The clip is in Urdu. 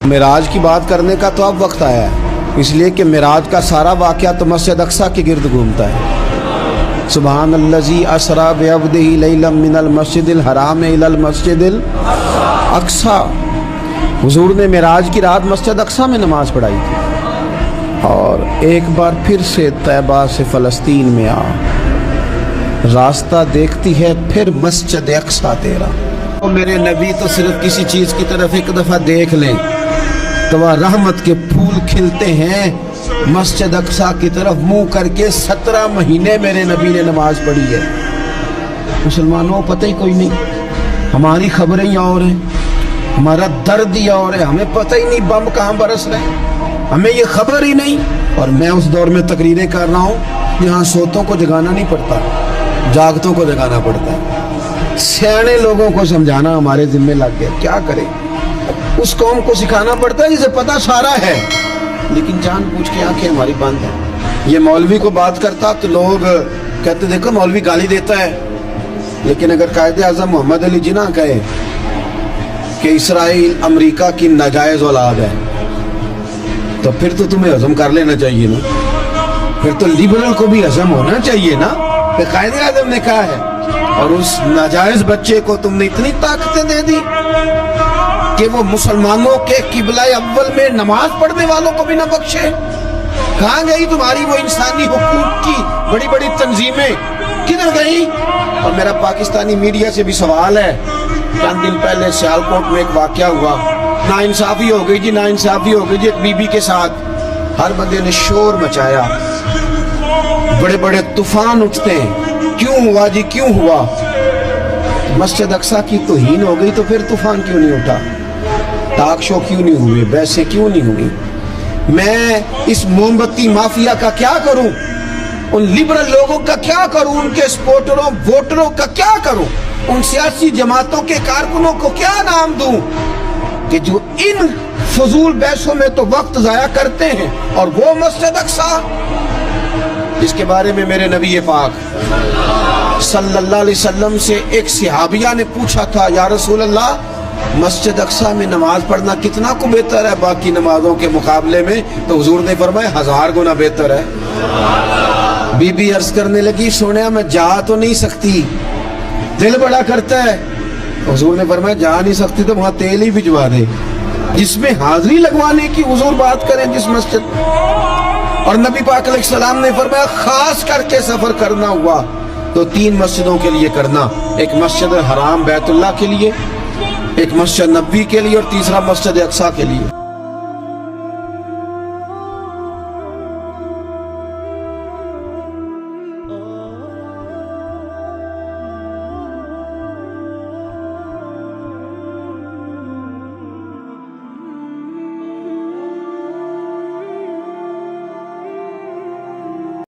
معراج کی بات کرنے کا تو اب وقت آیا ہے، اس لیے کہ معراج کا سارا واقعہ تو مسجد اقصیٰ کے گرد گھومتا ہے۔ سبحان الذی اسریٰ بعبدہ لیلا من المسجد الحرام الی المسجد الاقصیٰ۔ حضور نے معراج کی رات مسجد اقصیٰ میں نماز پڑھائی تھی، اور ایک بار پھر سے طیبہ سے فلسطین میں آ، راستہ دیکھتی ہے پھر مسجد اقصیٰ تیرا۔ میرے نبی تو صرف کسی چیز کی طرف ایک دفعہ دیکھ لیں تو وہ رحمت کے پھول کھلتے ہیں۔ مسجد اقصیٰ کی طرف منہ کر کے 17 مہینے میرے نبی نے نماز پڑھی ہے۔ مسلمانوں پتہ ہی کوئی نہیں، ہماری خبریں ہی اور ہیں، ہمارا درد ہی اور ہے، ہمیں پتہ ہی نہیں بم کہاں برس رہے ہیں، ہمیں یہ خبر ہی نہیں۔ اور میں اس دور میں تقریریں کر رہا ہوں یہاں سوتوں کو جگانا نہیں پڑتا، جاگتوں کو جگانا پڑتا ہے۔ سیانے لوگوں کو سمجھانا ہمارے ذمہ لگ گیا، کیا کریں؟ اس قوم کو سکھانا پڑتا ہے جسے پتہ سارا ہے، لیکن جان پوچھ کے آنکھیں ہماری بند ہیں۔ یہ مولوی کو بات کرتا تو لوگ کہتے دیکھو مولوی گالی دیتا ہے، لیکن اگر قائد اعظم محمد علی جناح کہے کہ اسرائیل امریکہ کی ناجائز اولاد ہے تو پھر تو تمہیں ہضم کر لینا چاہیے نا، پھر تو لیبرل کو بھی ہضم ہونا چاہیے نا کہ قائد اعظم نے کہا ہے، اور اس ناجائز بچے کو تم نے اتنی طاقتیں دے دی کہ وہ مسلمانوں کے قبلہ اول میں نماز پڑھنے والوں کو بھی نہ بخشے۔ کہاں گئی تمہاری وہ انسانی حقوق کی بڑی بڑی تنظیمیں، کدھر گئی؟ اور میرا پاکستانی میڈیا سے بھی سوال ہے، چند دن پہلے سیالکوٹ میں ایک واقعہ ہوا، ناانصافی ہو گئی جی، ناانصافی ہو گئی جی ایک بی بی کے ساتھ۔ ہر بندے نے شور مچایا، بڑے بڑے طوفان اٹھتے ہیں، کیوں ہوا جی کیوں ہوا؟ مسجد اقصیٰ کی توہین ہو گئی تو پھر طوفان کیوں نہیں اٹھا؟ ٹاک شو کیوں نہیں ہوئے؟ بحثیں کیوں نہیں ہوئی؟ میں اس موم بتی مافیا کا کیا کروں؟ ان لبرل لوگوں کا کیا کروں؟ ان کے سپورٹروں ووٹروں کا کیا کروں؟ ان سیاسی جماعتوں کے کارکنوں کو کیا نام دوں کہ جو ان فضول بحثوں میں تو وقت ضائع کرتے ہیں، اور وہ مسجد اقصیٰ جس کے بارے میں میرے نبی پاک صلی اللہ علیہ وسلم سے ایک صحابیہ نے پوچھا تھا، یا رسول اللہ مسجد اقصیٰ میں نماز پڑھنا کتنا کو بہتر ہے باقی نمازوں کے مقابلے میں؟ تو حضور نے فرمایا 1000 گنا بہتر ہے۔ بی بی عرض کرنے لگی، سونے میں جا تو نہیں سکتی، دل بڑا کرتا ہے۔ حضور نے فرمایا جا نہیں سکتی تو وہاں تیل ہی بھجوا دے، جس میں حاضری لگوانے کی حضور بات کریں جس مسجد۔ اور نبی پاک علیہ السلام نے فرمایا خاص کر کے سفر کرنا ہوا تو 3 مسجدوں کے لیے کرنا، ایک مسجد حرام بیت اللہ کے لیے، ایک مسجد نبوی کے لیے، اور تیسرا مسجد اقصیٰ کے لیے۔